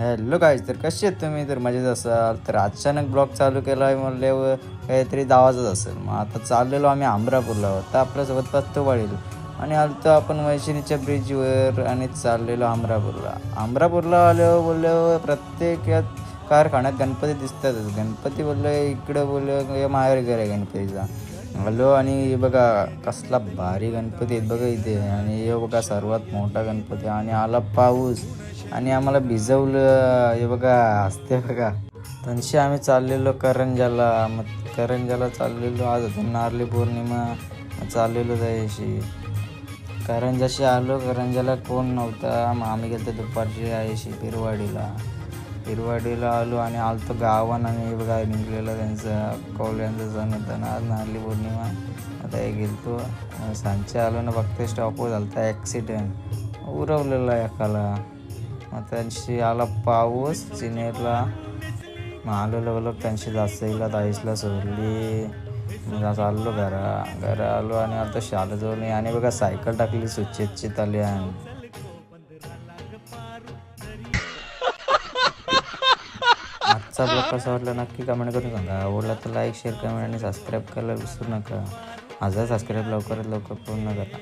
Hello guys, तर कसे आहेत तुम्ही? तर मजेत असाल तर अचानक ब्लॉग चालू केला आहे म्हणल्यावर काहीतरी दावाचंच असेल. मग आता चाललेलो आम्ही अमरापूरला, तर आपल्यासोबत पत्तो वाढील आणि आलतो आपण वैशिणीच्या ब्रिजवर आणि चाललेलो अमरापूरला आलो बोललो प्रत्येक यात कारखान्यात गणपती दिसतातच. गणपती बोललो इकडं बोललो माहेर घर आहे गणपतीचा. आलो आणि हे बघा कसला भारी गणपती आहेत बघा इथे, आणि हे बघा सर्वात मोठा गणपती. आणि आला पाऊस आणि आम्हाला भिजवलं. हे बघा असते बघा. तशी आम्ही चाललेलो करंजाला. मग करंजाला चाललेलो, आज होती नारळी पौर्णिमा. चाललेलो त्याशी करंजाशी आलो. करंजाला कोण नव्हता, मग आम्ही गेलो दुपारची आयशी हिरवाडीला आलो आणि आलतो गावान. आणि हे बघा निघलेलं त्यांचं कौल्यांचा सण होता ना, आज नारळी पौर्णिमा. आता हे गेलतो सांचे आलो ना, बघते स्टॉपवर झाला होता ॲक्सिडेंट, उरवलेला एकाला. मग त्यांची आला पाऊस सिनेरला. मग आलेलो बोललो त्यांची जास्तला दाईसला सोडली. मग चाललो घरा आलो आणि आता शाळेजवळ. आणि बघा सायकल टाकली सुचेतची ताल्यान. आजचा ब्लॉग कसा वाटला नक्की कमेंट करून सांगा. आवडला तर लाईक शेअर कमेंट आणि सबस्क्राईब करायला विसरू नका. 1000 सबस्क्राईब लवकरात लवकर पूर्ण करा.